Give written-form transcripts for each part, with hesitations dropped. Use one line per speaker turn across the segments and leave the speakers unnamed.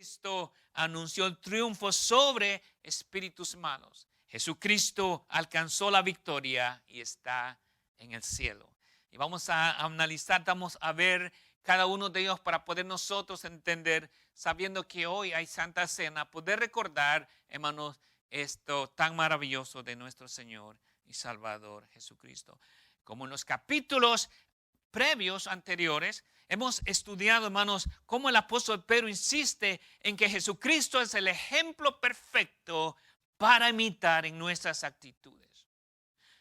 Cristo anunció el triunfo sobre espíritus malos. Jesucristo alcanzó la victoria y está en el cielo. Y vamos a analizar, vamos a ver cada uno de ellos para poder nosotros entender, sabiendo que hoy hay Santa Cena, poder recordar, hermanos, esto tan maravilloso de nuestro Señor y Salvador Jesucristo. Como en los capítulos previos anteriores, hemos estudiado, hermanos, cómo el apóstol Pedro insiste en que Jesucristo es el ejemplo perfecto para imitar en nuestras actitudes.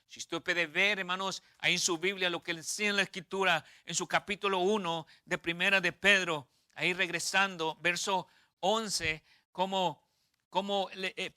Si usted puede ver, hermanos, ahí en su Biblia lo que enseña en la Escritura, en su capítulo 1 de Primera de Pedro, ahí regresando, verso 11, como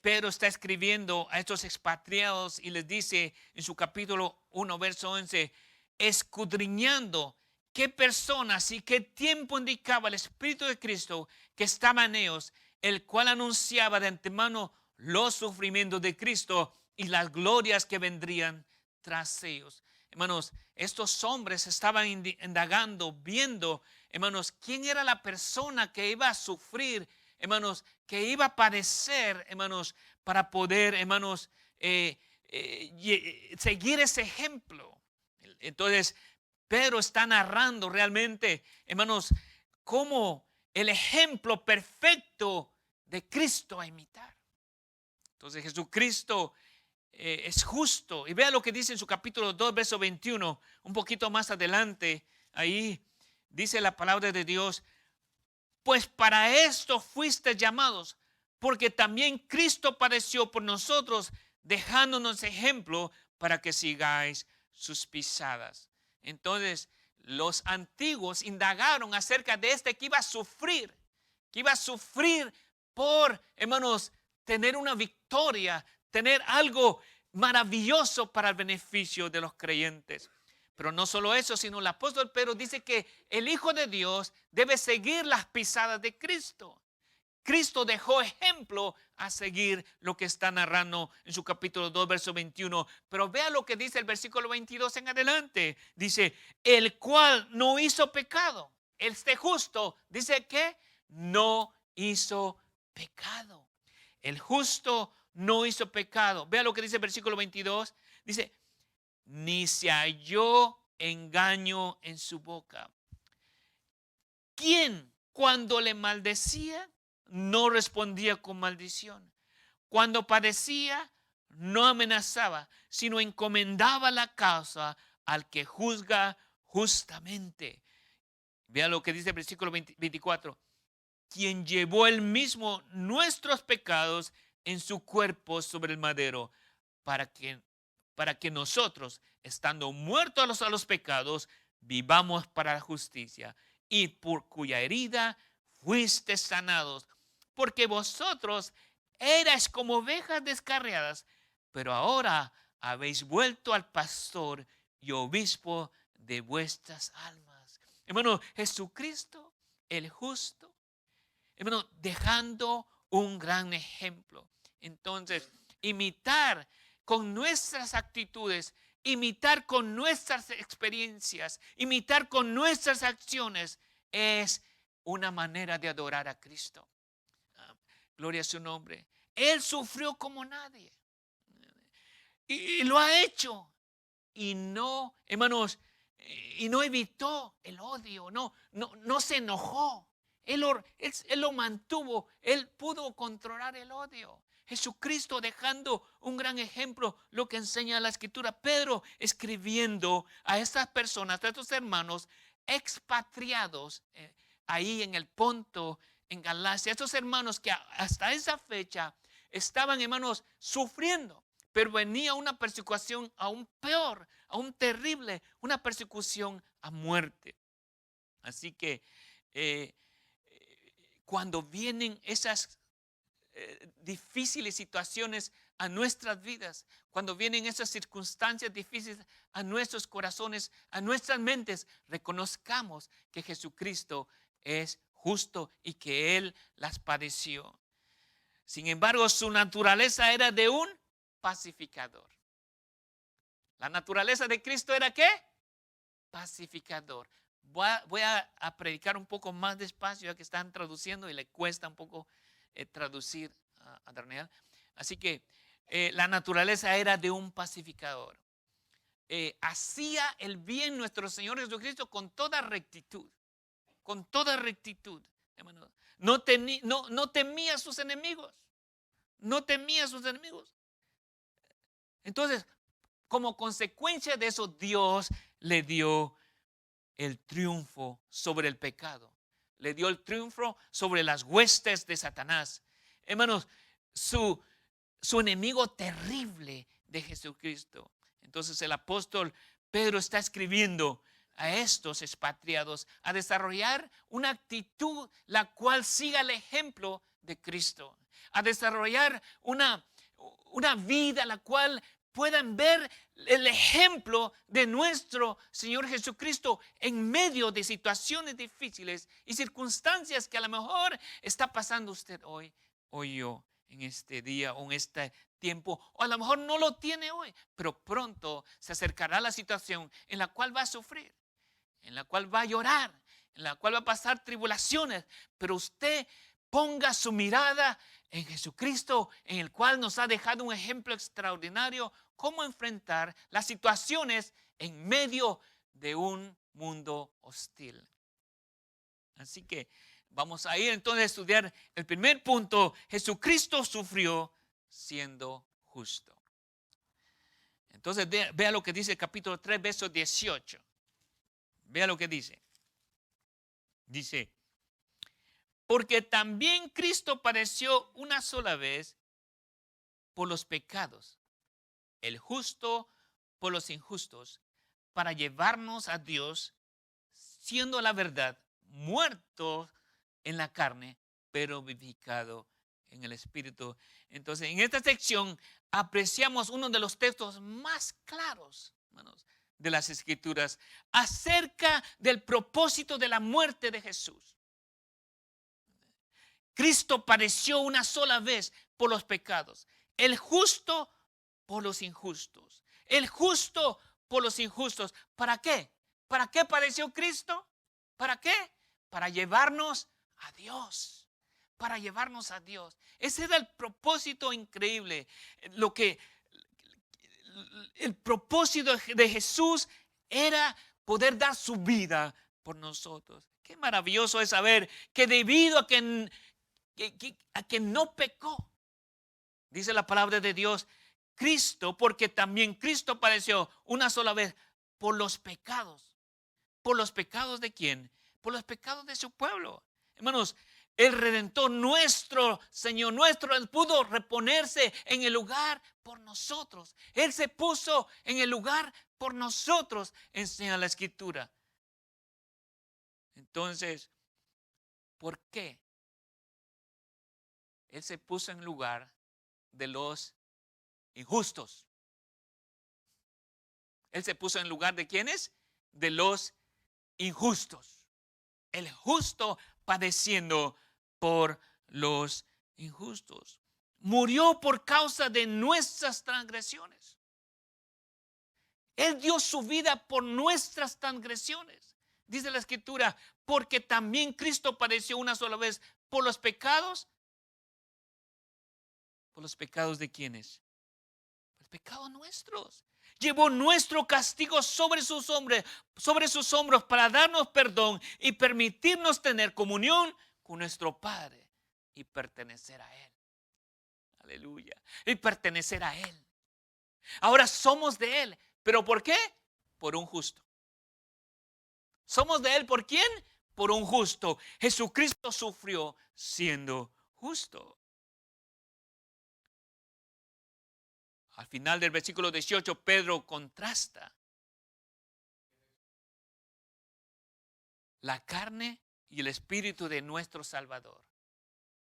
Pedro está escribiendo a estos expatriados y les dice en su capítulo 1, verso 11, escudriñando qué personas y qué tiempo indicaba el Espíritu de Cristo que estaba en ellos, el cual anunciaba de antemano los sufrimientos de Cristo y las glorias que vendrían tras ellos. Hermanos, estos hombres estaban indagando, viendo, hermanos, quién era la persona que iba a sufrir, hermanos, que iba a padecer, hermanos, para poder, hermanos, seguir ese ejemplo. Entonces, Pedro está narrando realmente, hermanos, como el ejemplo perfecto de Cristo a imitar. Entonces, Jesucristo es justo. Y vea lo que dice en su capítulo 2, verso 21, un poquito más adelante. Ahí dice la palabra de Dios, pues para esto fuiste llamados, porque también Cristo padeció por nosotros, dejándonos ejemplo para que sigáis sus pisadas. Entonces, los antiguos indagaron acerca de este que iba a sufrir por, hermanos, tener una victoria, tener algo maravilloso para el beneficio de los creyentes. Pero no solo eso, sino el apóstol Pedro dice que el Hijo de Dios debe seguir las pisadas de Cristo. Cristo dejó ejemplo a seguir lo que está narrando en su capítulo 2, verso 21. Pero vea lo que dice el versículo 22 en adelante. Dice, el cual no hizo pecado. Este justo, dice que no hizo pecado. El justo no hizo pecado. Vea lo que dice el versículo 22. Dice, ni se halló engaño en su boca. ¿Quién cuando le maldecía no respondía con maldición? Cuando padecía no amenazaba, sino encomendaba la causa al que juzga justamente. Vea lo que dice el versículo 24. Quien llevó él mismo nuestros pecados en su cuerpo sobre el madero, para que nosotros, estando muertos a los pecados, vivamos para la justicia, y por cuya herida fuiste sanados, porque vosotros erais como ovejas descarriadas, pero ahora habéis vuelto al pastor y obispo de vuestras almas. Hermano, Jesucristo, el justo, hermano, dejando un gran ejemplo. Entonces, imitar con nuestras actitudes, imitar con nuestras experiencias, imitar con nuestras acciones es una manera de adorar a Cristo. Gloria a su nombre. Él sufrió como nadie y lo ha hecho. Y no, hermanos, y no evitó el odio, no se enojó. Él lo mantuvo, él pudo controlar el odio. Jesucristo dejando un gran ejemplo, lo que enseña la Escritura. Pedro escribiendo a estas personas, a estos hermanos expatriados ahí en el Ponto, en Galacia, estos hermanos que hasta esa fecha estaban, hermanos, sufriendo. Pero venía una persecución aún peor, aún terrible, una persecución a muerte. Así que cuando vienen esas difíciles situaciones a nuestras vidas, cuando vienen esas circunstancias difíciles a nuestros corazones, a nuestras mentes, reconozcamos que Jesucristo es justo y que Él las padeció. Sin embargo, su naturaleza era de un pacificador. La naturaleza de Cristo era ¿qué? Pacificador. Voy a predicar un poco más despacio, ya que están traduciendo y le cuesta un poco traducir a Daniel. Así que la naturaleza era de un pacificador. Hacía el bien nuestro Señor Jesucristo con toda rectitud. Con toda rectitud, hermano. No temía a sus enemigos. No temía a sus enemigos. Entonces, como consecuencia de eso, Dios le dio el triunfo sobre el pecado. Le dio el triunfo sobre las huestes de Satanás. Hermanos, su enemigo terrible de Jesucristo. Entonces el apóstol Pedro está escribiendo a estos expatriados a desarrollar una actitud la cual siga el ejemplo de Cristo. A desarrollar una vida la cual puedan ver el ejemplo de nuestro Señor Jesucristo en medio de situaciones difíciles y circunstancias que a lo mejor está pasando usted hoy o yo en este día o en este tiempo, o a lo mejor no lo tiene hoy, pero pronto se acercará la situación en la cual va a sufrir, en la cual va a llorar, en la cual va a pasar tribulaciones, pero usted ponga su mirada en Jesucristo, en el cual nos ha dejado un ejemplo extraordinario cómo enfrentar las situaciones en medio de un mundo hostil. Así que vamos a ir entonces a estudiar el primer punto. Jesucristo sufrió siendo justo. Entonces vea lo que dice el capítulo 3, verso 18. Vea lo que dice. Dice, porque también Cristo padeció una sola vez por los pecados, el justo por los injustos, para llevarnos a Dios, siendo la verdad muerto en la carne, pero vivificado en el Espíritu. Entonces, en esta sección apreciamos uno de los textos más claros, hermanos, de las Escrituras acerca del propósito de la muerte de Jesús. Cristo padeció una sola vez por los pecados, el justo por los injustos, el justo por los injustos. ¿Para qué? ¿Para qué padeció Cristo? ¿Para qué? Para llevarnos a Dios. Para llevarnos a Dios. Ese era el propósito increíble. El propósito de Jesús era poder dar su vida por nosotros. Qué maravilloso es saber que debido a que no pecó, dice la palabra de Dios, Cristo, porque también Cristo padeció una sola vez por los pecados. ¿Por los pecados de quién? Por los pecados de su pueblo. Hermanos, el Redentor nuestro, Señor nuestro, pudo reponerse en el lugar por nosotros. Él se puso en el lugar por nosotros, enseña la Escritura. Entonces, ¿por qué? Él se puso en lugar de los injustos. Él se puso en lugar de ¿quiénes? De los injustos. El justo padeciendo por los injustos. Murió por causa de nuestras transgresiones. Él dio su vida por nuestras transgresiones. Dice la Escritura, porque también Cristo padeció una sola vez por los pecados. ¿Por los pecados de quiénes? Por los pecados nuestros. Llevó nuestro castigo sobre sus hombros para darnos perdón y permitirnos tener comunión con nuestro Padre y pertenecer a Él. Aleluya. Y pertenecer a Él. Ahora somos de Él. ¿Pero por qué? Por un justo. ¿Somos de Él por quién? Por un justo. Jesucristo sufrió siendo justo. Al final del versículo 18, Pedro contrasta la carne y el espíritu de nuestro Salvador.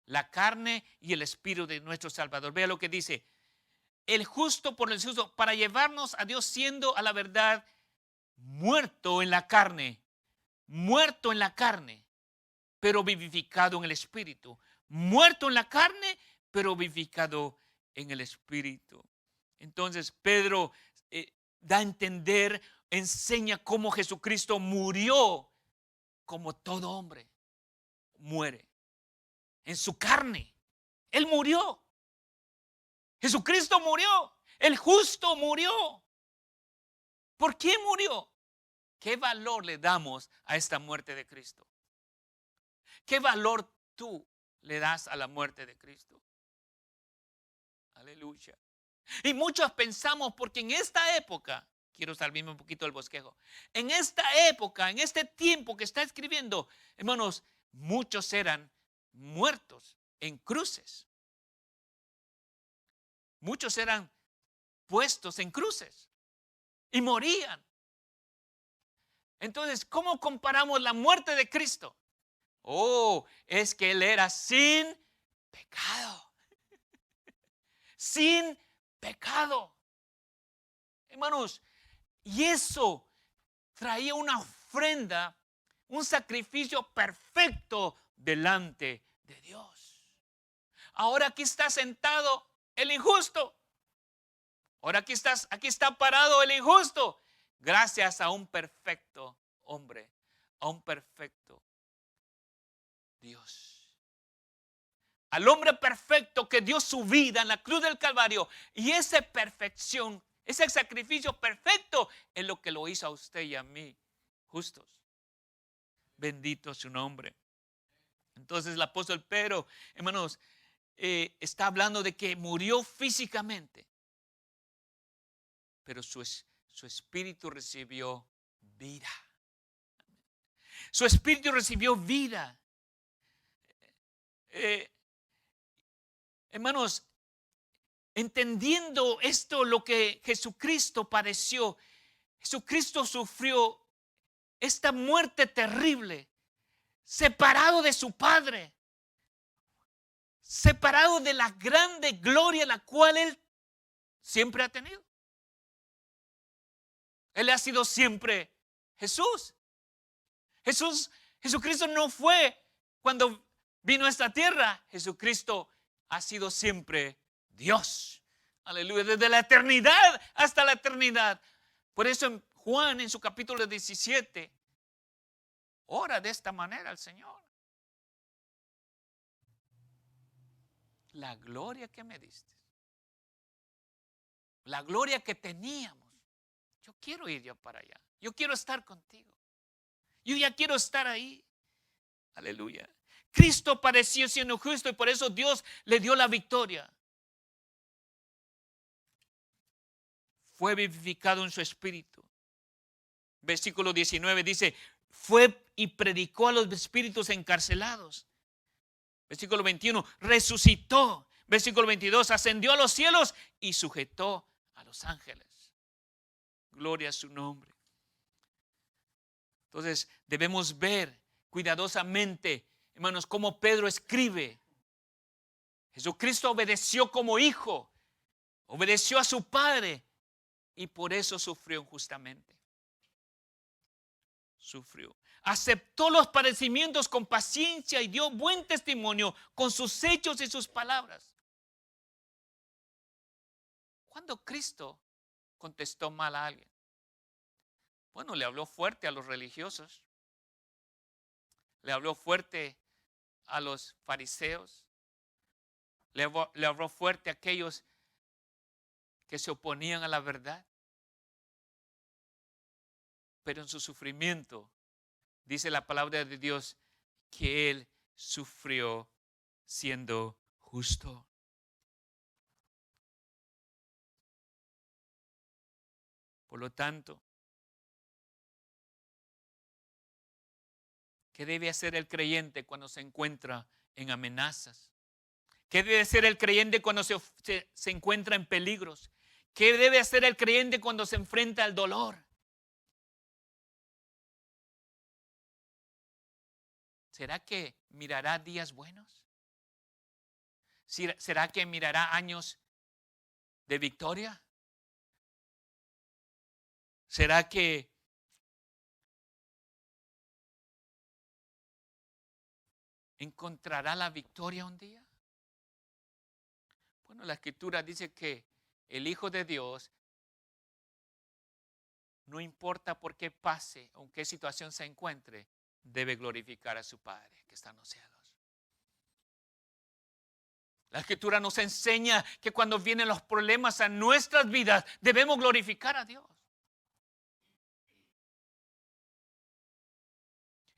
La carne y el espíritu de nuestro Salvador. Vea lo que dice. El justo por el injusto, para llevarnos a Dios siendo a la verdad muerto en la carne. Muerto en la carne, pero vivificado en el espíritu. Muerto en la carne, pero vivificado en el espíritu. Entonces Pedro da a entender, enseña cómo Jesucristo murió como todo hombre, muere. En su carne. Él murió. Jesucristo murió. El justo murió. ¿Por qué murió? ¿Qué valor le damos a esta muerte de Cristo? ¿Qué valor tú le das a la muerte de Cristo? Aleluya. Y muchos pensamos, porque en esta época, quiero salirme un poquito del bosquejo, en esta época, en este tiempo que está escribiendo, hermanos, muchos eran muertos en cruces. Muchos eran puestos en cruces y morían. Entonces, ¿cómo comparamos la muerte de Cristo? Oh, es que Él era sin pecado. Sin pecado. Hermanos, y eso traía una ofrenda, un sacrificio perfecto delante de Dios. Ahora aquí está sentado el injusto. Ahora aquí está parado el injusto. Gracias a un perfecto hombre, a un perfecto Dios. Al hombre perfecto que dio su vida en la cruz del Calvario. Y esa perfección, ese sacrificio perfecto es lo que lo hizo a usted y a mí justos. Bendito su nombre. Entonces el apóstol Pedro, hermanos, está hablando de que murió físicamente, pero su espíritu recibió vida. Su espíritu recibió vida. Hermanos, entendiendo esto, lo que Jesucristo padeció, Jesucristo sufrió esta muerte terrible, separado de su Padre, separado de la grande gloria la cual Él siempre ha tenido. Él ha sido siempre Jesús. Jesucristo no fue cuando vino a esta tierra. Jesucristo ha sido siempre Dios. Aleluya. Desde la eternidad hasta la eternidad. Por eso en Juan, en su capítulo 17, ora de esta manera al Señor. La gloria que me diste. La gloria que teníamos. Yo quiero ir yo para allá. Yo quiero estar contigo. Yo ya quiero estar ahí. Aleluya. Cristo padeció siendo justo y por eso Dios le dio la victoria. Fue vivificado en su espíritu. Versículo 19 dice, fue y predicó a los espíritus encarcelados. Versículo 21, resucitó. Versículo 22, ascendió a los cielos y sujetó a los ángeles. Gloria a su nombre. Entonces debemos ver cuidadosamente, hermanos, cómo Pedro escribe. Jesucristo obedeció como hijo, obedeció a su Padre y por eso sufrió injustamente. Sufrió. Aceptó los padecimientos con paciencia y dio buen testimonio con sus hechos y sus palabras. ¿Cuándo Cristo contestó mal a alguien? Bueno, le habló fuerte a los religiosos. Le habló fuerte a los fariseos. Le habló fuerte a aquellos que se oponían a la verdad. Pero en su sufrimiento, dice la palabra de Dios, que Él sufrió siendo justo. Por lo tanto, ¿qué debe hacer el creyente cuando se encuentra en amenazas? ¿Qué debe hacer el creyente cuando se encuentra en peligros? ¿Qué debe hacer el creyente cuando se enfrenta al dolor? ¿Será que mirará días buenos? ¿Será que mirará años de victoria? ¿Será que encontrará la victoria un día? Bueno, la Escritura dice que el Hijo de Dios, no importa por qué pase o en qué situación se encuentre, debe glorificar a su Padre que está en los cielos. La Escritura nos enseña que cuando vienen los problemas a nuestras vidas, debemos glorificar a Dios.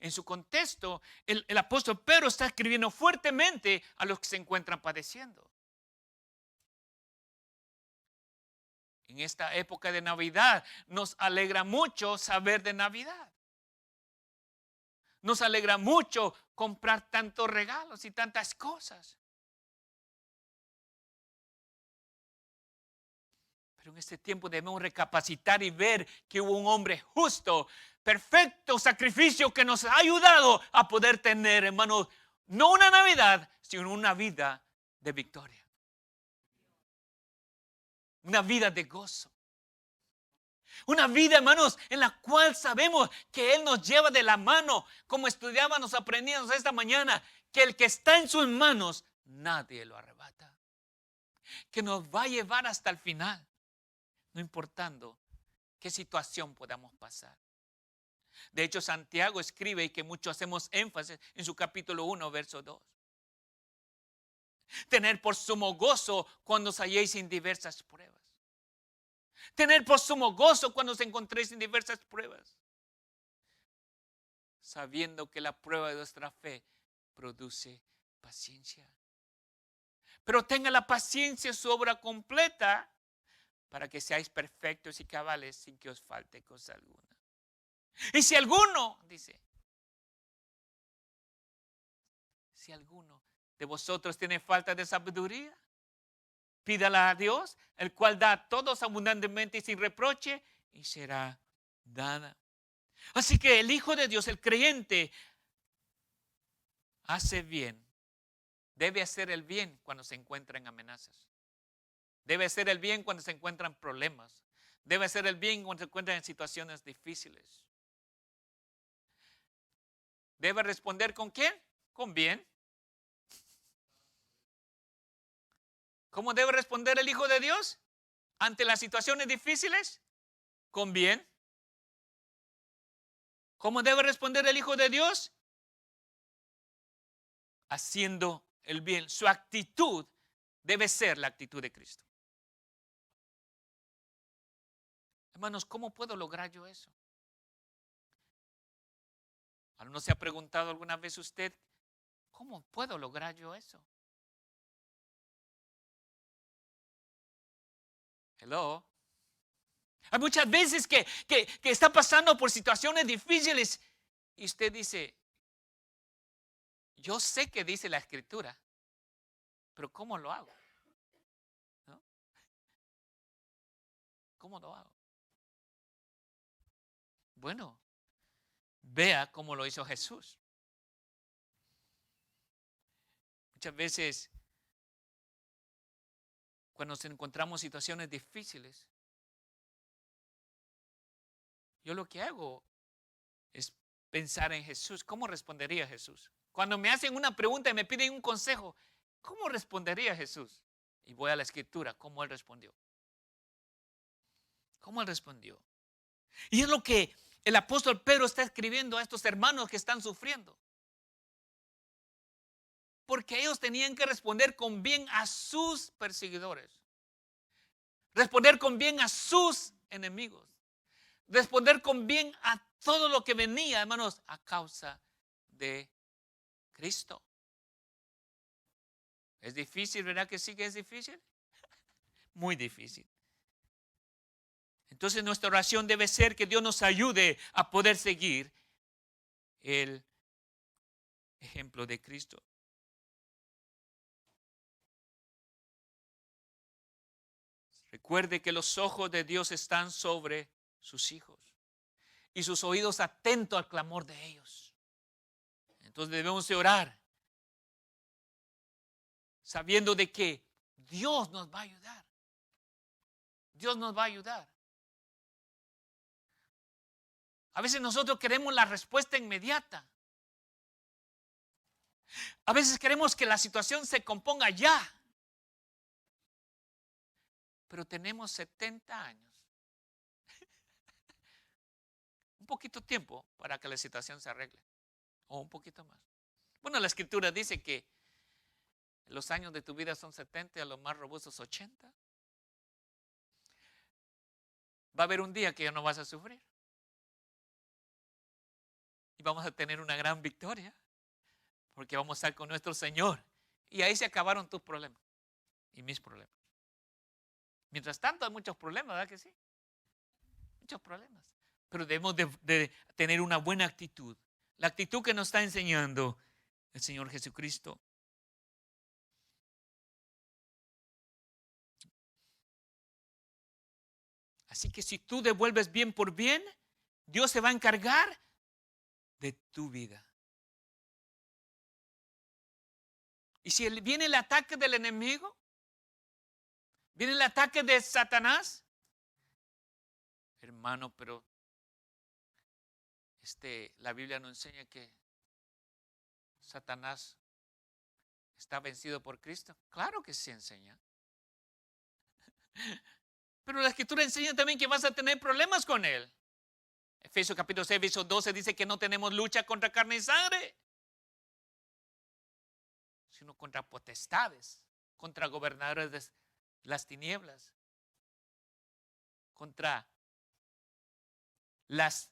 En su contexto, el apóstol Pedro está escribiendo fuertemente a los que se encuentran padeciendo. En esta época de Navidad nos alegra mucho saber de Navidad. Nos alegra mucho comprar tantos regalos y tantas cosas. Pero en este tiempo debemos recapacitar y ver que hubo un hombre justo, perfecto sacrificio que nos ha ayudado a poder tener, hermanos, no una Navidad, sino una vida de victoria. Una vida de gozo. Una vida, hermanos, en la cual sabemos que Él nos lleva de la mano, como estudiábamos, aprendíamos esta mañana, que el que está en sus manos, nadie lo arrebata. Que nos va a llevar hasta el final, no importando qué situación podamos pasar. De hecho, Santiago escribe, y que muchos hacemos énfasis en su capítulo 1, verso 2. Tener por sumo gozo cuando os halléis en diversas pruebas. Tener por sumo gozo cuando os encontréis en diversas pruebas. Sabiendo que la prueba de vuestra fe produce paciencia. Pero tenga la paciencia su obra completa para que seáis perfectos y cabales sin que os falte cosa alguna. Y si alguno, dice, si alguno de vosotros tiene falta de sabiduría, pídala a Dios, el cual da a todos abundantemente y sin reproche, y será dada. Así que el Hijo de Dios, el creyente, hace bien. Debe hacer el bien cuando se encuentra en amenazas. Debe hacer el bien cuando se encuentran problemas. Debe hacer el bien cuando se encuentran en situaciones difíciles. ¿Debe responder con quién? Con bien. ¿Cómo debe responder el Hijo de Dios ante las situaciones difíciles? Con bien. ¿Cómo debe responder el Hijo de Dios? Haciendo el bien. Su actitud debe ser la actitud de Cristo. Hermanos, ¿cómo puedo lograr yo eso? ¿No se ha preguntado alguna vez usted, cómo puedo lograr yo eso? Hello. Hay muchas veces que está pasando por situaciones difíciles y usted dice, yo sé que dice la Escritura, pero ¿cómo lo hago? ¿No? ¿Cómo lo hago? Bueno, vea cómo lo hizo Jesús. Muchas veces, cuando nos encontramos situaciones difíciles, yo lo que hago es pensar en Jesús. ¿Cómo respondería Jesús? Cuando me hacen una pregunta y me piden un consejo, ¿cómo respondería Jesús? Y voy a la Escritura, ¿cómo Él respondió? ¿Cómo Él respondió? Y es lo que el apóstol Pedro está escribiendo a estos hermanos que están sufriendo. Porque ellos tenían que responder con bien a sus perseguidores. Responder con bien a sus enemigos. Responder con bien a todo lo que venía, hermanos, a causa de Cristo. ¿Es difícil, verdad que sí que es difícil? Muy difícil. Entonces nuestra oración debe ser que Dios nos ayude a poder seguir el ejemplo de Cristo. Recuerde que los ojos de Dios están sobre sus hijos y sus oídos atentos al clamor de ellos. Entonces debemos de orar sabiendo de que Dios nos va a ayudar. Dios nos va a ayudar. A veces nosotros queremos la respuesta inmediata. A veces queremos que la situación se componga ya. Pero tenemos 70 años. Un poquito tiempo para que la situación se arregle. o un poquito más. Bueno, la escritura dice que los años de tu vida son 70, a los más robustos 80. Va a haber un día que ya no vas a sufrir. Y vamos a tener una gran victoria, porque vamos a estar con nuestro Señor. Y ahí se acabaron tus problemas y mis problemas. Mientras tanto hay muchos problemas, ¿verdad que sí? Muchos problemas. Pero debemos de tener una buena actitud. La actitud que nos está enseñando el Señor Jesucristo. Así que si tú devuelves bien por bien, Dios se va a encargar de tu vida. Y si viene el ataque del enemigo, viene el ataque de Satanás, hermano, pero la Biblia nos enseña que Satanás está vencido por Cristo. Claro que sí enseña. Pero la Escritura enseña también que vas a tener problemas con él. Efesios capítulo 6, verso 12 dice que no tenemos lucha contra carne y sangre, sino contra potestades, contra gobernadores de las tinieblas, contra las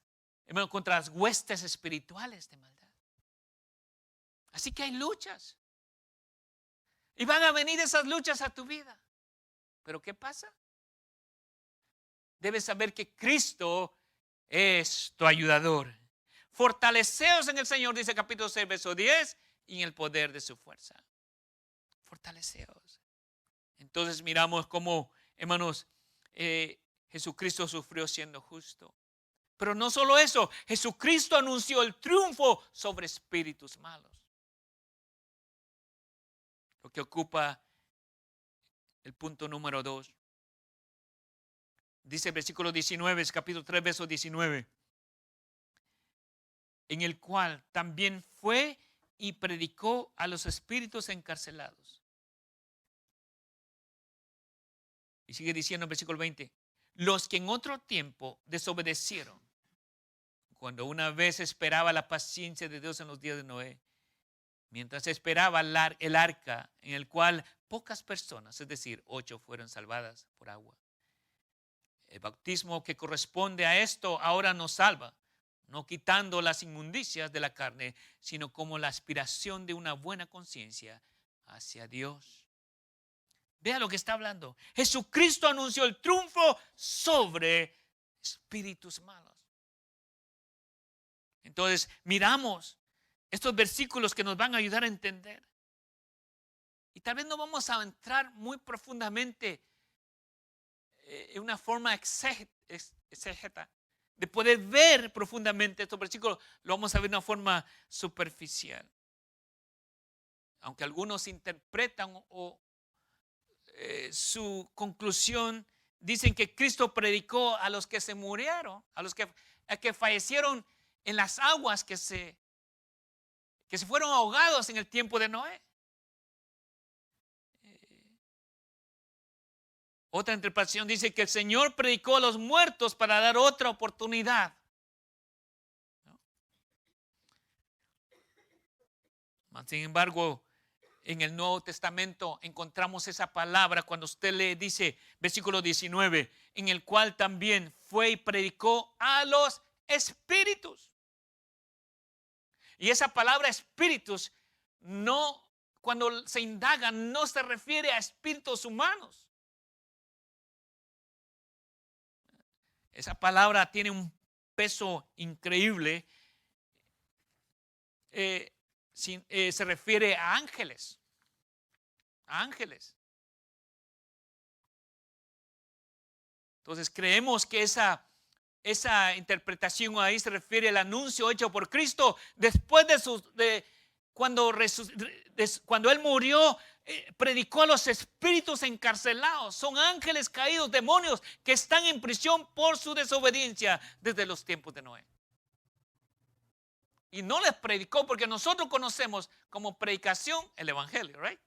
huestes espirituales de maldad. Así que hay luchas. Y van a venir esas luchas a tu vida. ¿Pero qué pasa? Debes saber que Cristo es tu ayudador. Fortaleceos en el Señor, dice capítulo 6, verso 10, y en el poder de su fuerza. Fortaleceos. Entonces miramos cómo, hermanos, Jesucristo sufrió siendo justo. Pero no solo eso, Jesucristo anunció el triunfo sobre espíritus malos. Lo que ocupa el punto número 2. Dice el versículo 19, capítulo 3, verso 19. En el cual también fue y predicó a los espíritus encarcelados. Y sigue diciendo el versículo 20. Los que en otro tiempo desobedecieron, cuando una vez esperaba la paciencia de Dios en los días de Noé, mientras esperaba el arca en el cual pocas personas, es decir, 8, fueron salvadas por agua. El bautismo que corresponde a esto ahora nos salva, no quitando las inmundicias de la carne, sino como la aspiración de una buena conciencia hacia Dios. Vea lo que está hablando. Jesucristo anunció el triunfo sobre espíritus malos. Entonces, miramos estos versículos que nos van a ayudar a entender. Y tal vez no vamos a entrar muy profundamente en una forma exégeta de poder ver profundamente estos versículos. Lo vamos a ver de una forma superficial. Aunque algunos interpretan su conclusión, dicen que Cristo predicó a los que se murieron, a los que fallecieron en las aguas, que se fueron ahogados en el tiempo de Noé. Otra interpretación dice que el Señor predicó a los muertos para dar otra oportunidad. Sin embargo, en el Nuevo Testamento encontramos esa palabra cuando usted le dice, versículo 19, en el cual también fue y predicó a los espíritus. Y esa palabra espíritus, no, cuando se indaga, no se refiere a espíritus humanos. Esa palabra tiene un peso increíble. Se refiere a ángeles. A ángeles. Entonces creemos que esa interpretación ahí se refiere al anuncio hecho por Cristo después cuando Él murió. Predicó a los espíritus encarcelados. Son ángeles caídos, demonios que están en prisión por su desobediencia desde los tiempos de Noé. Y no les predicó porque nosotros conocemos como predicación el evangelio, ¿right?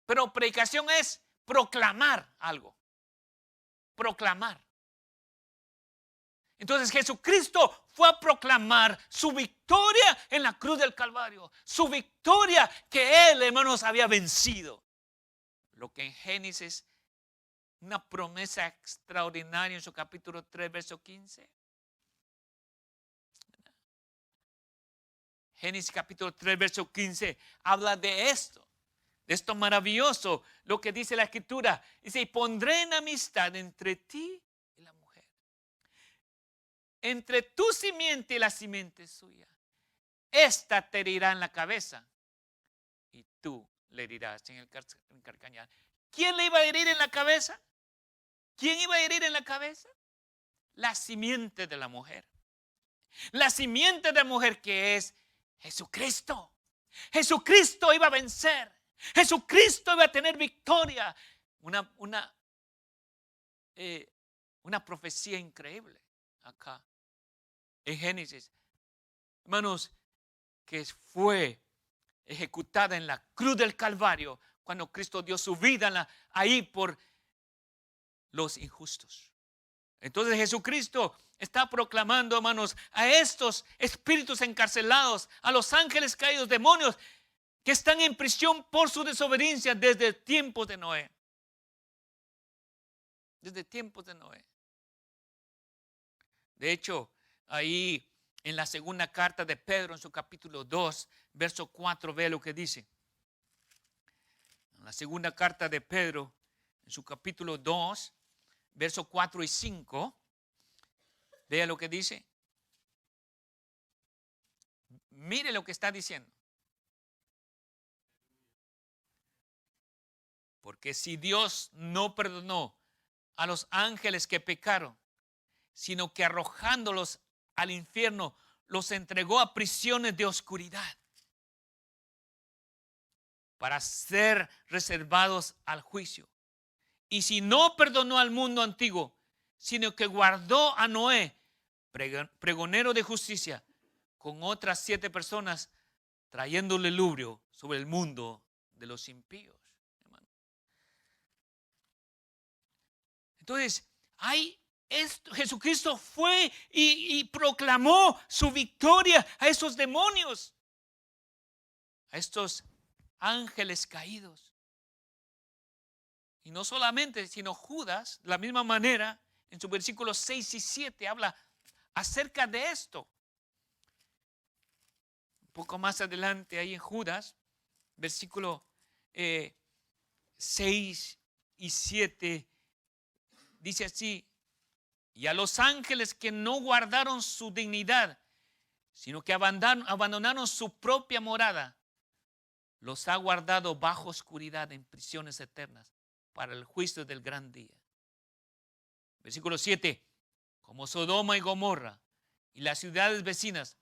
Pero predicación es proclamar algo. Proclamar. Entonces Jesucristo fue a proclamar su victoria en la cruz del Calvario. Su victoria que Él, hermanos, había vencido. Lo que en Génesis, una promesa extraordinaria en su capítulo 3, verso 15. Génesis capítulo 3, verso 15, habla de esto maravilloso, lo que dice la Escritura. Dice, y pondré enemistad entre ti y la mujer, entre tu simiente y la simiente suya. Esta te herirá en la cabeza y tú le herirás en el carcañal. ¿Quién le iba a herir en la cabeza? ¿Quién iba a herir en la cabeza? La simiente de la mujer. La simiente de la mujer, que es Jesucristo. Jesucristo iba a vencer. Jesucristo iba a tener victoria. Una profecía increíble acá en Génesis, hermanos, que fue ejecutada en la cruz del Calvario cuando Cristo dio su vida ahí por los injustos. Entonces Jesucristo está proclamando, hermanos, a estos espíritus encarcelados, a los ángeles caídos, demonios que están en prisión por su desobediencia desde tiempos de Noé. Desde tiempos de Noé. De hecho, ahí en la segunda carta de Pedro, en su capítulo 2, verso 4, ve lo que dice. En la segunda carta de Pedro, en su capítulo 2, verso 4 y 5, vea lo que dice. Mire lo que está diciendo. Porque si Dios no perdonó a los ángeles que pecaron, sino que arrojándolos al infierno, los entregó a prisiones de oscuridad para ser reservados al juicio. Y si no perdonó al mundo antiguo, sino que guardó a Noé, pregonero de justicia, con otras 7 personas, trayéndole diluvio sobre el mundo de los impíos. Hermano. Entonces, Jesucristo fue y proclamó su victoria a esos demonios, a estos ángeles caídos. Y no solamente, sino Judas, de la misma manera, en sus versículos 6 y 7, habla acerca de esto. Un poco más adelante, ahí en Judas, versículo 6 y 7, dice así: y a los ángeles que no guardaron su dignidad, sino que abandonaron su propia morada, los ha guardado bajo oscuridad en prisiones eternas para el juicio del gran día. Versículo 7, como Sodoma y Gomorra y las ciudades vecinas,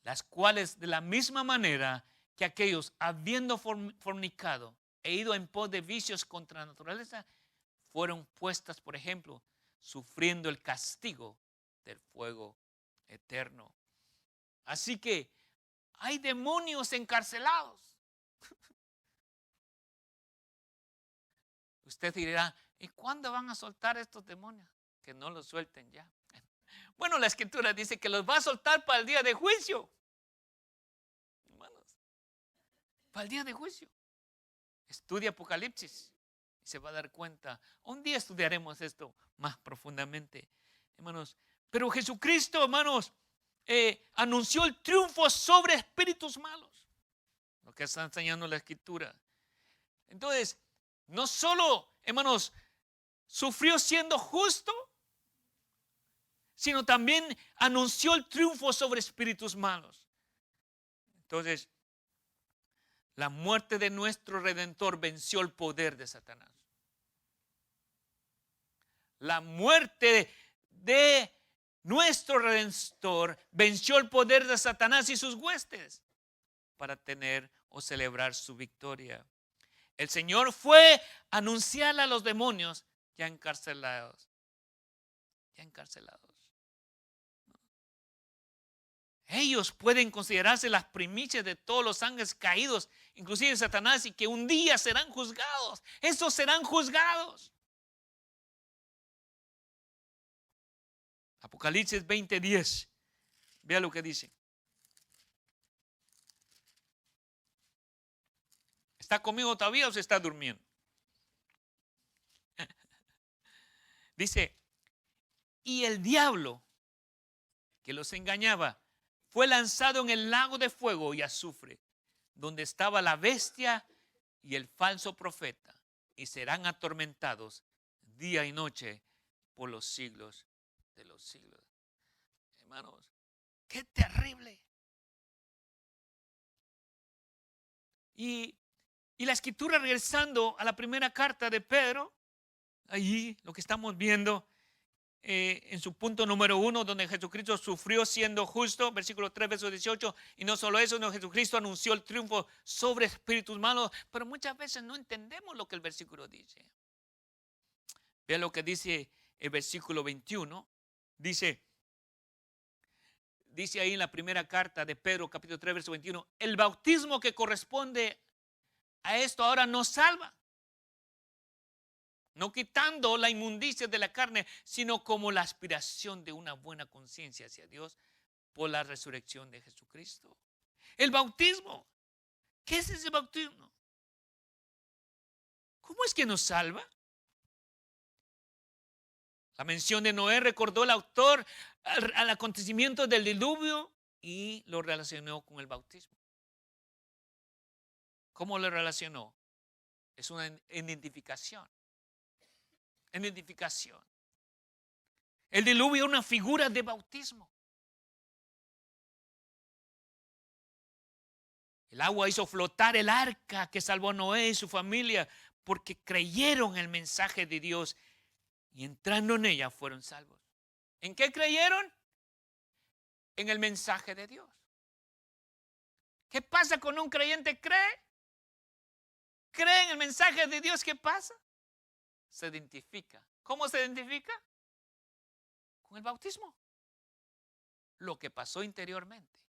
las cuales de la misma manera que aquellos, habiendo fornicado e ido en pos de vicios contra la naturaleza, fueron puestas, por ejemplo, sufriendo el castigo del fuego eterno. Así que hay demonios encarcelados. Usted dirá, ¿y cuándo van a soltar estos demonios? Que no los suelten ya. Bueno, la Escritura dice que los va a soltar para el día de juicio. Hermanos, para el día de juicio. Estudia Apocalipsis y se va a dar cuenta. Un día estudiaremos esto más profundamente, hermanos. Pero Jesucristo, hermanos, anunció el triunfo sobre espíritus malos. Lo que está enseñando la Escritura. Entonces, no solo, hermanos, sufrió siendo justo, sino también anunció el triunfo sobre espíritus malos. Entonces, la muerte de nuestro Redentor venció el poder de Satanás. La muerte de nuestro Redentor venció el poder de Satanás y sus huestes para tener o celebrar su victoria. El Señor fue a anunciarle a los demonios ya encarcelados. Ya encarcelados. Ellos pueden considerarse las primicias de todos los ángeles caídos, inclusive Satanás, y que un día serán juzgados. Esos serán juzgados. Apocalipsis 20:10 Vea lo que dice. ¿Está conmigo todavía o se está durmiendo? Dice, y el diablo que los engañaba fue lanzado en el lago de fuego y azufre, donde estaba la bestia y el falso profeta, y serán atormentados día y noche por los siglos de los siglos. Hermanos, qué terrible. Y la escritura, regresando a la primera carta de Pedro, allí lo que estamos viendo en su punto número 1, donde Jesucristo sufrió siendo justo, versículo 3, verso 18, y no solo eso, sino Jesucristo anunció el triunfo sobre espíritus malos, pero muchas veces no entendemos lo que el versículo dice. Vean lo que dice el versículo 21, dice ahí en la primera carta de Pedro, capítulo 3, verso 21, el bautismo que corresponde a esto ahora nos salva, no quitando la inmundicia de la carne, sino como la aspiración de una buena conciencia hacia Dios por la resurrección de Jesucristo. El bautismo, ¿qué es ese bautismo? ¿Cómo es que nos salva? La mención de Noé recordó el autor al acontecimiento del diluvio y lo relacionó con el bautismo. ¿Cómo lo relacionó? Es una identificación. Identificación. El diluvio es una figura de bautismo. El agua hizo flotar el arca que salvó a Noé y su familia porque creyeron en el mensaje de Dios y entrando en ella fueron salvos. ¿En qué creyeron? En el mensaje de Dios. ¿Qué pasa cuando un creyente cree? ¿Cree en el mensaje de Dios? ¿Qué pasa? Se identifica. ¿Cómo se identifica? Con el bautismo. Lo que pasó interiormente.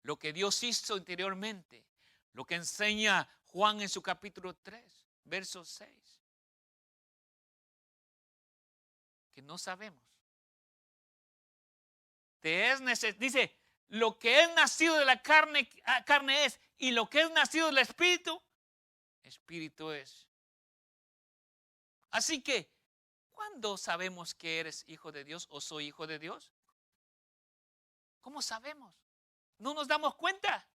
Lo que Dios hizo interiormente. Lo que enseña Juan en su capítulo 3, verso 6. Que no sabemos. Dice, lo que es nacido de la carne, carne es, y lo que es nacido del Espíritu, Espíritu es. Así que, ¿cuándo sabemos que eres hijo de Dios o soy hijo de Dios? ¿Cómo sabemos? No nos damos cuenta.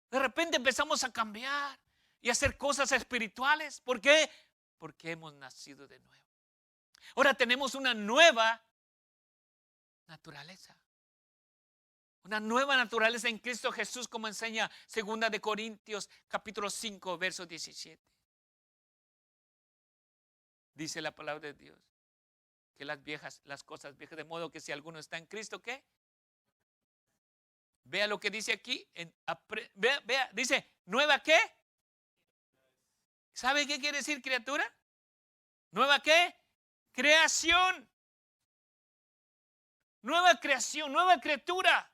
De repente empezamos a cambiar y a hacer cosas espirituales. ¿Por qué? Porque hemos nacido de nuevo. Ahora tenemos una nueva naturaleza. Una nueva naturaleza en Cristo Jesús, como enseña 2 de Corintios capítulo 5, verso 17. Dice la palabra de Dios que las cosas viejas, de modo que si alguno está en Cristo, ¿qué? Vea lo que dice aquí. Vea, dice, ¿nueva qué? ¿Sabe qué quiere decir criatura? ¿Nueva qué? Creación. Nueva creación, nueva criatura.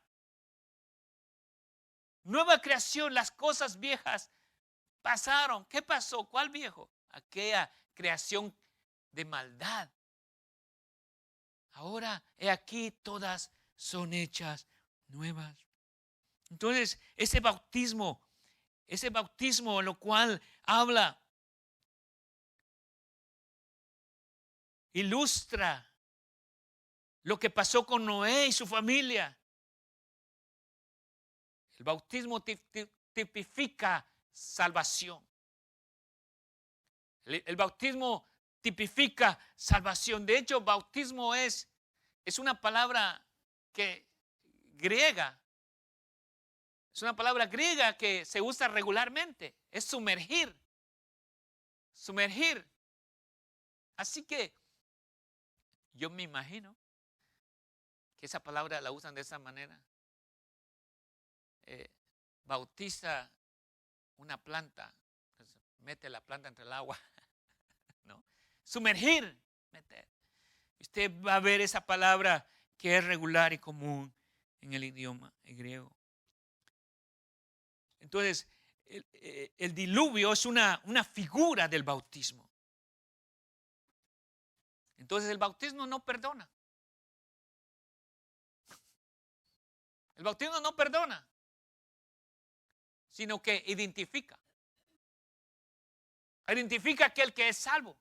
Nueva creación, las cosas viejas pasaron. ¿Qué pasó? ¿Cuál viejo? Aquella creación de maldad. Ahora, he aquí, todas son hechas nuevas. Entonces, ese bautismo en lo cual habla, ilustra lo que pasó con Noé y su familia. El bautismo tipifica salvación. El bautismo tipifica salvación. De hecho, bautismo es una palabra griega. Es una palabra griega que se usa regularmente. Es sumergir. Sumergir. Así que yo me imagino que esa palabra la usan de esa manera. Bautiza una planta. Pues, mete la planta entre el agua. ¿No? Sumergir. Meter. Usted va a ver esa palabra que es regular y común en el idioma griego. Entonces, el diluvio es una figura del bautismo. Entonces, el bautismo no perdona. El bautismo no perdona, sino que identifica. Identifica a aquel que es salvo.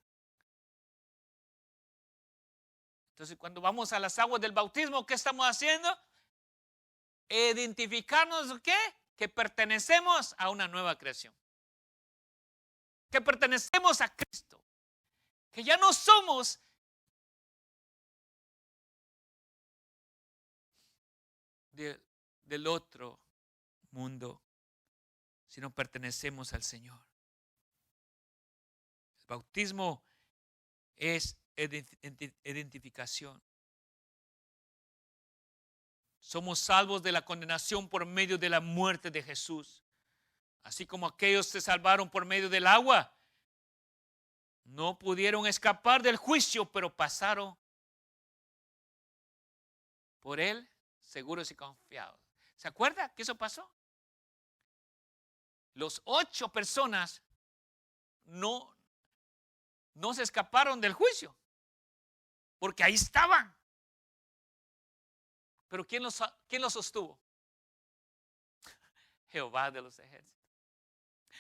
Entonces, cuando vamos a las aguas del bautismo, ¿qué estamos haciendo? Identificarnos, ¿qué? Que pertenecemos a una nueva creación. Que pertenecemos a Cristo. Que ya no somos del otro mundo, sino pertenecemos al Señor. El bautismo es identificación. Somos salvos de la condenación por medio de la muerte de Jesús. Así como aquellos se salvaron por medio del agua, no pudieron escapar del juicio, pero pasaron por él seguros y confiados. ¿Se acuerda que eso pasó? Los 8 personas no se escaparon del juicio, porque ahí estaban. Pero ¿quién los sostuvo? Jehová de los ejércitos.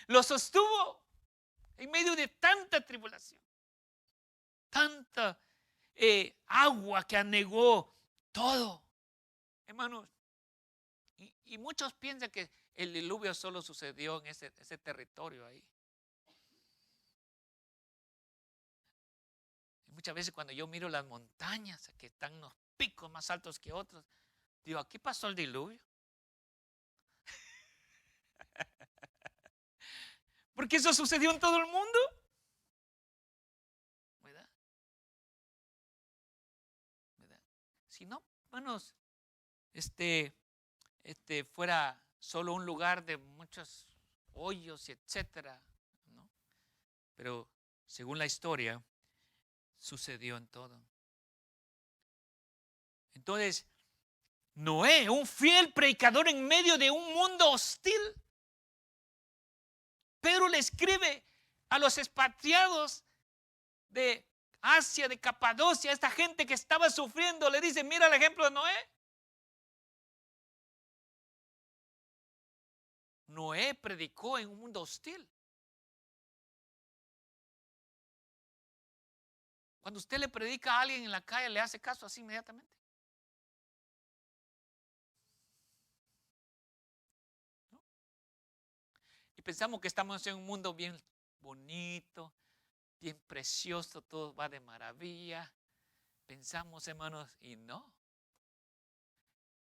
Los sostuvo en medio de tanta tribulación, tanta agua que anegó todo. Hermanos, y muchos piensan que el diluvio solo sucedió en ese territorio ahí. Y muchas veces cuando yo miro las montañas, que están unos picos más altos que otros, digo, aquí pasó el diluvio. Porque eso sucedió en todo el mundo. ¿Verdad? Si no, hermanos, fuera solo un lugar de muchos hoyos, etcétera, ¿no? Pero según la historia, sucedió en todo. Entonces, Noé, un fiel predicador en medio de un mundo hostil, Pedro le escribe a los expatriados de Asia, de Capadocia, a esta gente que estaba sufriendo, le dice, mira el ejemplo de Noé. Noé predicó en un mundo hostil. Cuando usted le predica a alguien en la calle, le hace caso así inmediatamente. ¿No? Y pensamos que estamos en un mundo bien bonito, bien precioso, todo va de maravilla. Pensamos, hermanos, y no.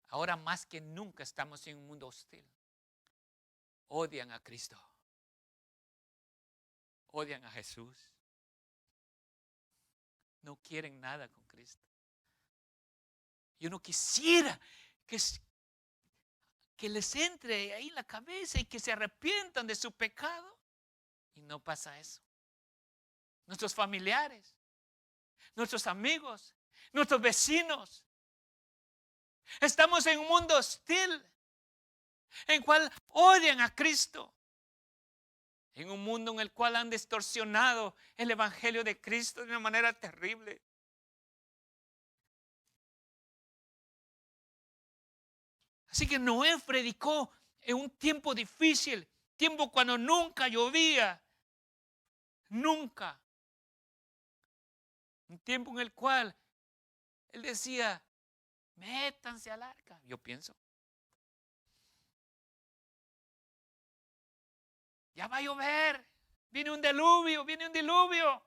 Ahora más que nunca estamos en un mundo hostil. Odian a Cristo. Odian a Jesús. No quieren nada con Cristo. Yo no quisiera que les entre ahí en la cabeza y que se arrepientan de su pecado. Y no pasa eso. Nuestros familiares, nuestros amigos, nuestros vecinos. Estamos en un mundo hostil en el cual odian a Cristo. En un mundo en el cual han distorsionado el evangelio de Cristo de una manera terrible. Así que Noé predicó en un tiempo difícil, tiempo cuando nunca llovía, nunca. Un tiempo en el cual él decía, métanse al arca. Yo pienso, ya va a llover, viene un diluvio, viene un diluvio.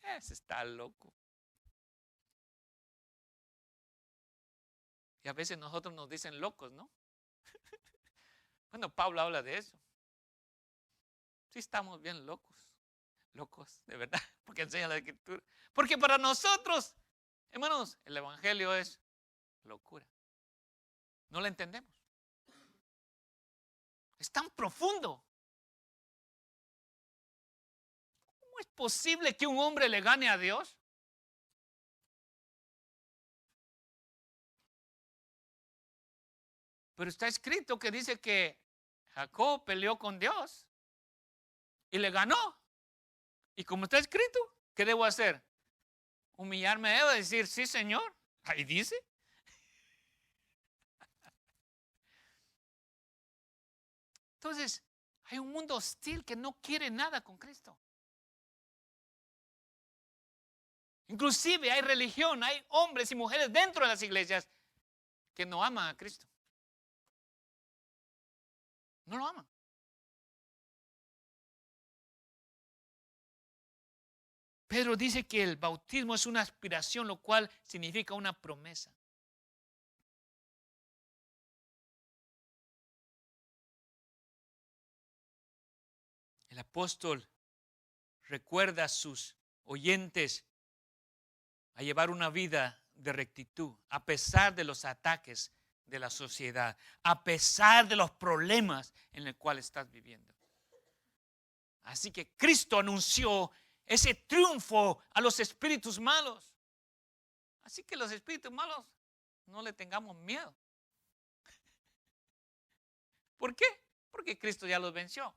Ese está loco. Y a veces nosotros nos dicen locos, ¿no? Bueno, Pablo habla de eso. Sí estamos bien locos, de verdad, porque enseña la Escritura. Porque para nosotros, hermanos, el evangelio es locura. No lo entendemos. Es tan profundo. ¿Cómo es posible que un hombre le gane a Dios? Pero está escrito que dice que Jacob peleó con Dios y le ganó. Y como está escrito, ¿qué debo hacer? Humillarme a él y decir, sí, Señor. Ahí dice. Entonces, hay un mundo hostil que no quiere nada con Cristo. Inclusive hay religión, hay hombres y mujeres dentro de las iglesias que no aman a Cristo. No lo aman. Pedro dice que el bautismo es una aspiración, lo cual significa una promesa. El apóstol recuerda a sus oyentes a llevar una vida de rectitud, a pesar de los ataques de la sociedad, a pesar de los problemas en los cuales estás viviendo. Así que Cristo anunció ese triunfo a los espíritus malos. Así que los espíritus malos no le tengamos miedo. ¿Por qué? Porque Cristo ya los venció.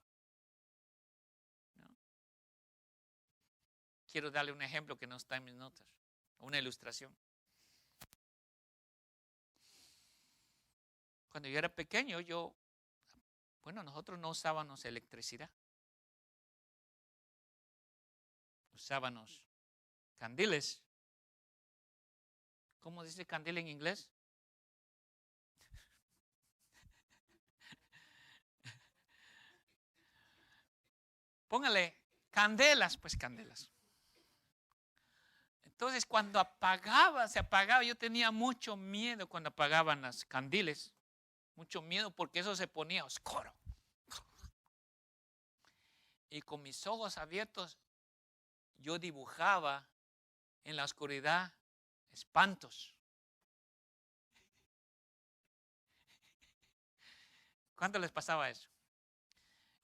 ¿No? Quiero darle un ejemplo que no está en mis notas, una ilustración. Cuando yo era pequeño, nosotros no usábamos electricidad. Usábamos candiles. ¿Cómo dice candil en inglés? Póngale candelas, pues candelas. Entonces cuando se apagaba, yo tenía mucho miedo cuando apagaban las candiles. Mucho miedo porque eso se ponía oscuro. Y con mis ojos abiertos, yo dibujaba en la oscuridad espantos. ¿Cuánto les pasaba eso?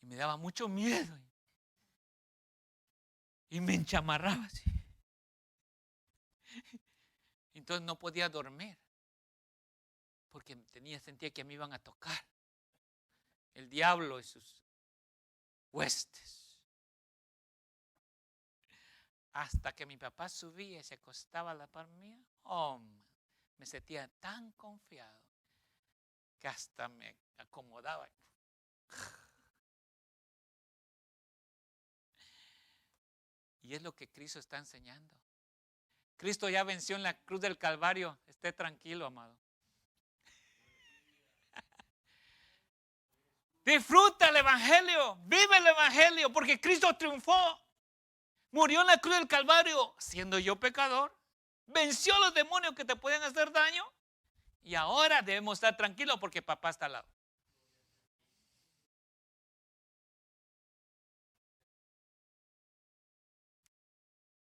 Y me daba mucho miedo. Y me enchamarraba así. Entonces no podía dormir. Porque sentía que me iban a tocar. El diablo y sus huestes. Hasta que mi papá subía y se acostaba a la par mía. Me sentía tan confiado que hasta me acomodaba. Y es lo que Cristo está enseñando. Cristo ya venció en la cruz del Calvario. Esté tranquilo, amado. Disfruta el Evangelio. Vive el Evangelio porque Cristo triunfó. Murió en la cruz del Calvario siendo yo pecador. Venció a los demonios que te pueden hacer daño. Y ahora debemos estar tranquilos porque papá está al lado.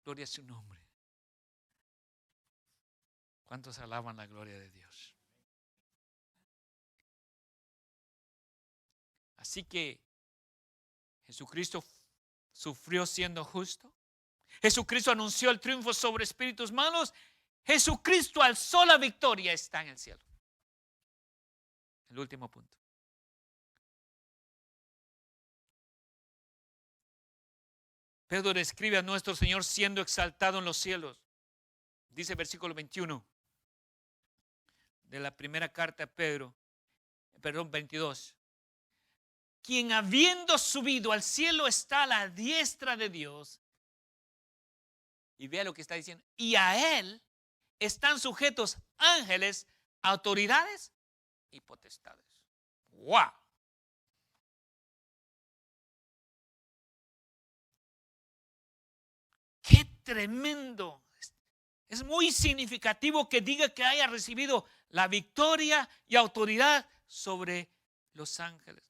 Gloria a su nombre. ¿Cuántos alaban la gloria de Dios? Así que Jesucristo sufrió siendo justo. Jesucristo anunció el triunfo sobre espíritus malos. Jesucristo alzó la victoria, está en el cielo. El último punto. Pedro describe a nuestro Señor siendo exaltado en los cielos. Dice versículo 21 de la primera carta a Pedro, 22. Quien habiendo subido al cielo está a la diestra de Dios. Y vea lo que está diciendo. Y a Él están sujetos ángeles, autoridades y potestades. ¡Wow! ¡Qué tremendo! Es muy significativo que diga que haya recibido la victoria y autoridad sobre los ángeles.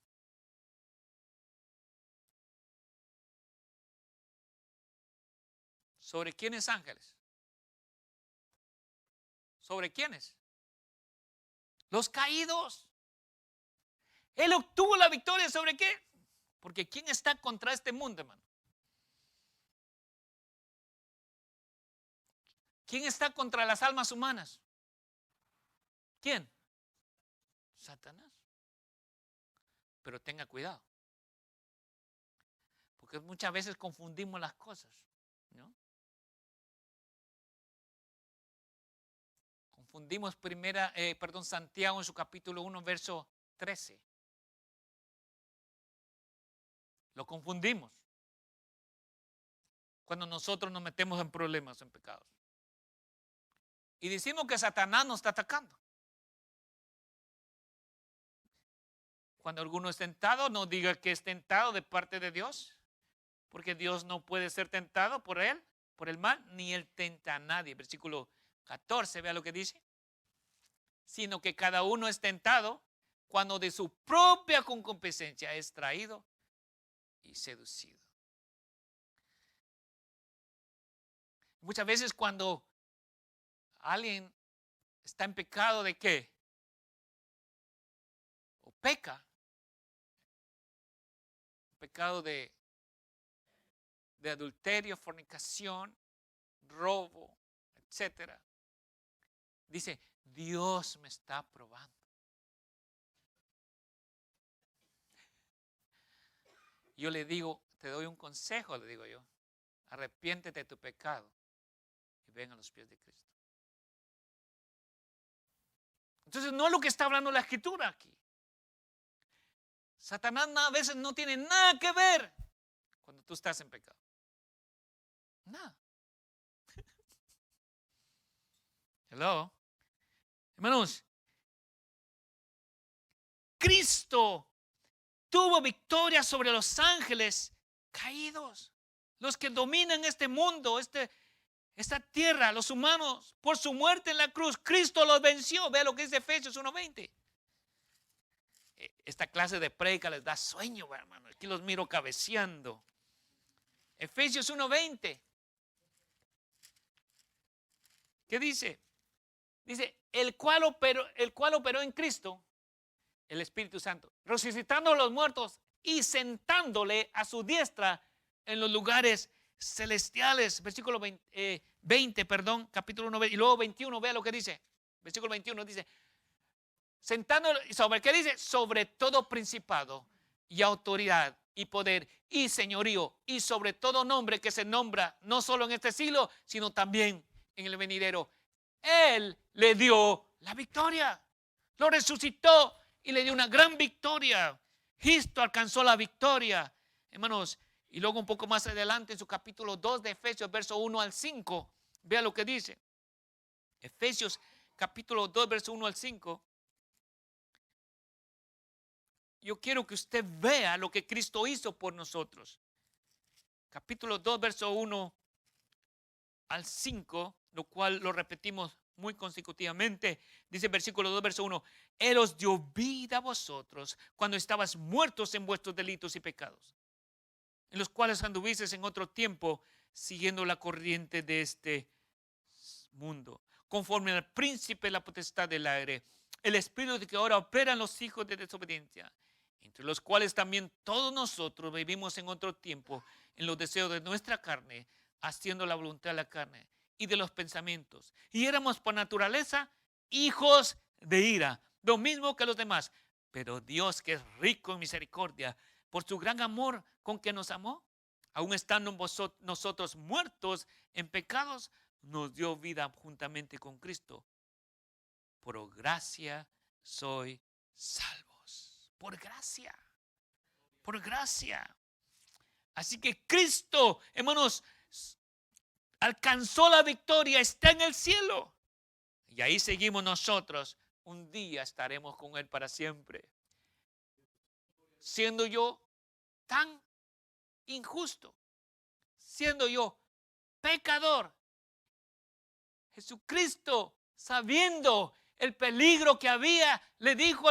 ¿Sobre quiénes ángeles? ¿Sobre quiénes? Los caídos. Él obtuvo la victoria ¿sobre qué? Porque ¿quién está contra este mundo, hermano? ¿Quién está contra las almas humanas? ¿Quién? Satanás. Pero tenga cuidado. Porque muchas veces confundimos las cosas, ¿no? Confundimos Santiago en su capítulo 1, verso 13. Lo confundimos cuando nosotros nos metemos en problemas, en pecados. Y decimos que Satanás nos está atacando. Cuando alguno es tentado, no diga que es tentado de parte de Dios, porque Dios no puede ser tentado por él, por el mal, ni él tenta a nadie. Versículo 14, vea lo que dice. Sino que cada uno es tentado cuando de su propia concupiscencia es traído y seducido. Muchas veces cuando alguien está en pecado, ¿de qué? O peca. Pecado de adulterio, fornicación, robo, etcétera. Dice, Dios me está probando. Yo le digo, te doy un consejo, le digo yo. Arrepiéntete de tu pecado y ven a los pies de Cristo. Entonces no es lo que está hablando la Escritura aquí. Satanás a veces no tiene nada que ver cuando tú estás en pecado. Nada. Hello. Hermanos, Cristo tuvo victoria sobre los ángeles caídos, los que dominan este mundo, esta tierra, los humanos, por su muerte en la cruz. Cristo los venció. Vea lo que dice Efesios 1:20. Esta clase de prédica les da sueño, hermano. Aquí los miro cabeceando. Efesios 1:20. ¿Qué dice? Dice, el cual operó en Cristo, el Espíritu Santo, resucitando a los muertos y sentándole a su diestra en los lugares celestiales. Versículo 20, capítulo 1, y luego 21, vea lo que dice. Versículo 21 dice, sentándole, ¿sobre qué dice? Sobre todo principado y autoridad y poder y señorío y sobre todo nombre que se nombra no solo en este siglo, sino también en el venidero. Él le dio la victoria, lo resucitó y le dio una gran victoria. Cristo alcanzó la victoria, hermanos. Y luego un poco más adelante en su capítulo 2 de Efesios, verso 1 al 5, vea lo que dice. Efesios capítulo 2, verso 1 al 5. Yo quiero que usted vea lo que Cristo hizo por nosotros. Capítulo 2, verso 1 al 5, lo cual lo repetimos muy consecutivamente. Dice versículo 2, verso 1. Él os dio vida a vosotros cuando estabas muertos en vuestros delitos y pecados, en los cuales anduvisteis en otro tiempo siguiendo la corriente de este mundo, conforme al príncipe de la potestad del aire, el espíritu que ahora opera en los hijos de desobediencia, entre los cuales también todos nosotros vivimos en otro tiempo en los deseos de nuestra carne, haciendo la voluntad de la carne y de los pensamientos, y éramos por naturaleza hijos de ira, lo mismo que los demás. Pero Dios, que es rico en misericordia, por su gran amor con que nos amó, aun estando nosotros muertos en pecados, nos dio vida juntamente con Cristo. Por gracia soy salvos. Por gracia. Por gracia. Así que Cristo, hermanos, alcanzó la victoria, está en el cielo. Y ahí seguimos nosotros. Un día estaremos con Él para siempre. Siendo yo tan injusto, siendo yo pecador, Jesucristo, sabiendo el peligro que había, le dijo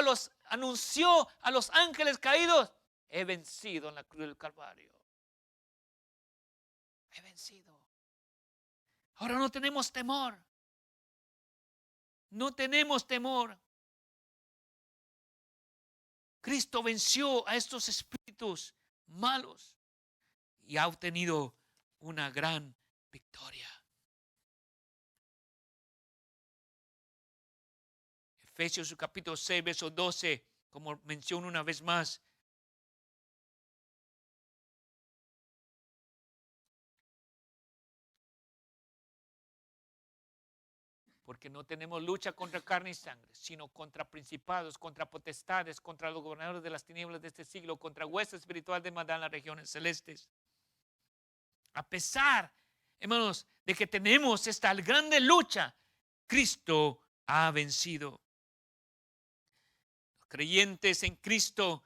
anunció a los ángeles caídos, he vencido en la cruz del Calvario. He vencido. Ahora no tenemos temor. No tenemos temor. Cristo venció a estos espíritus malos y ha obtenido una gran victoria. Efesios capítulo 6, verso 12, como menciono una vez más. Porque porque no tenemos lucha contra carne y sangre, sino contra principados, contra potestades, contra los gobernadores de las tinieblas de este siglo, contra huestes espiritual de maldad en las regiones celestes. A pesar, hermanos, de que tenemos esta grande lucha, Cristo ha vencido. Los creyentes en Cristo,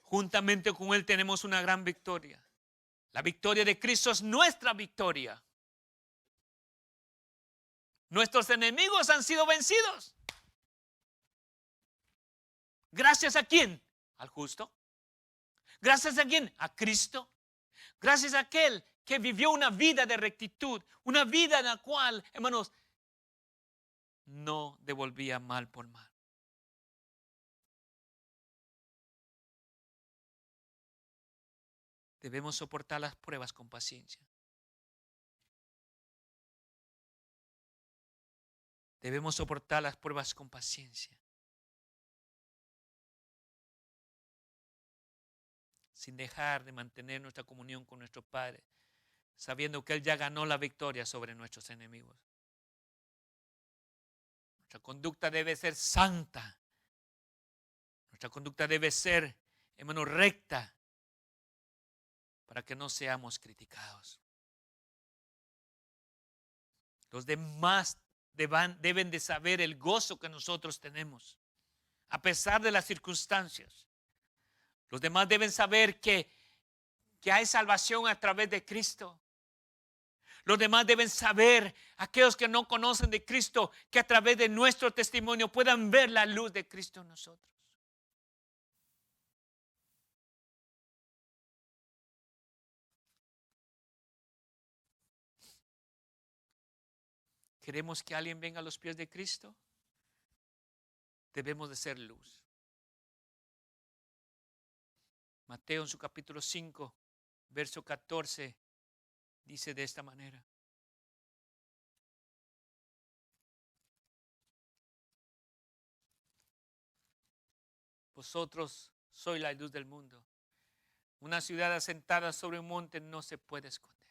juntamente con Él, tenemos una gran victoria. La victoria de Cristo es nuestra victoria. Nuestros enemigos han sido vencidos. ¿Gracias a quién? Al justo. ¿Gracias a quién? A Cristo. Gracias a aquel que vivió una vida de rectitud, una vida en la cual, hermanos, no devolvía mal por mal. Debemos soportar las pruebas con paciencia. Debemos soportar las pruebas con paciencia. Sin dejar de mantener nuestra comunión con nuestro Padre, sabiendo que Él ya ganó la victoria sobre nuestros enemigos. Nuestra conducta debe ser santa. Nuestra conducta debe ser, hermano, recta, para que no seamos criticados. Los demás deben de saber el gozo que nosotros tenemos, a pesar de las circunstancias. Los demás deben saber que hay salvación a través de Cristo. Los demás deben saber, aquellos que no conocen de Cristo, que a través de nuestro testimonio puedan ver la luz de Cristo en nosotros. ¿Queremos que alguien venga a los pies de Cristo? Debemos de ser luz. Mateo en su capítulo 5, verso 14, dice de esta manera. Vosotros sois la luz del mundo. Una ciudad asentada sobre un monte no se puede esconder.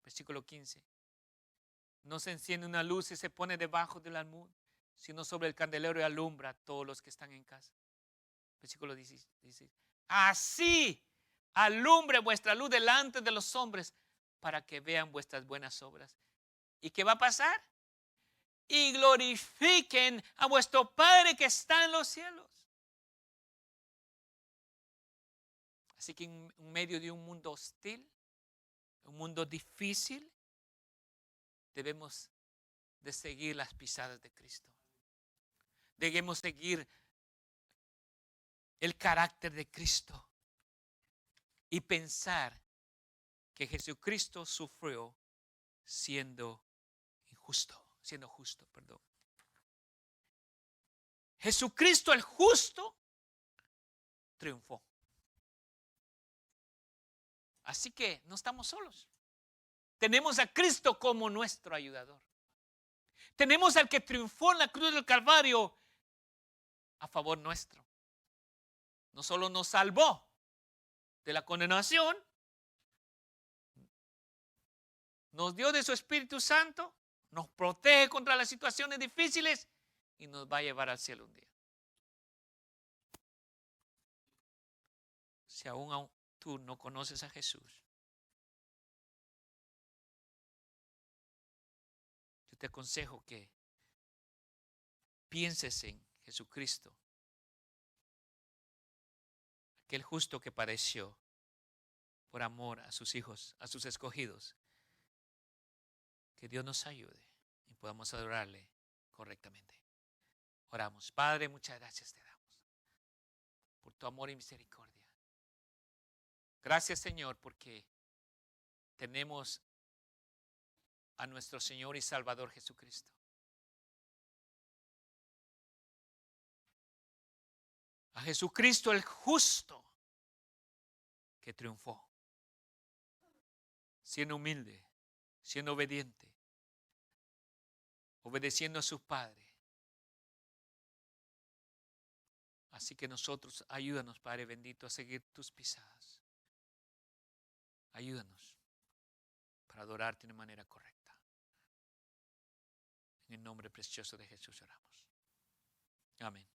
Versículo 15. No se enciende una luz y se pone debajo del almud, sino sobre el candelero y alumbra a todos los que están en casa. Versículo 16. Así alumbre vuestra luz delante de los hombres para que vean vuestras buenas obras. ¿Y qué va a pasar? Y glorifiquen a vuestro Padre que está en los cielos. Así que en medio de un mundo hostil, un mundo difícil, debemos de seguir las pisadas de Cristo. Debemos seguir el carácter de Cristo y pensar que Jesucristo sufrió siendo justo, perdón. Jesucristo el justo triunfó. Así que no estamos solos. Tenemos a Cristo como nuestro ayudador. Tenemos al que triunfó en la cruz del Calvario a favor nuestro. No solo nos salvó de la condenación, nos dio de su Espíritu Santo, nos protege contra las situaciones difíciles y nos va a llevar al cielo un día. Si aún tú no conoces a Jesús, yo te aconsejo que pienses en Jesucristo, aquel justo que padeció por amor a sus hijos, a sus escogidos. Que Dios nos ayude y podamos adorarle correctamente. Oramos. Padre, muchas gracias te damos por tu amor y misericordia. Gracias, Señor, porque tenemos a nuestro Señor y Salvador Jesucristo. A Jesucristo el justo que triunfó, siendo humilde, siendo obediente, obedeciendo a su Padre. Así que nosotros, ayúdanos, Padre bendito, a seguir tus pisadas. Ayúdanos para adorarte de manera correcta. En el nombre precioso de Jesús oramos. Amén.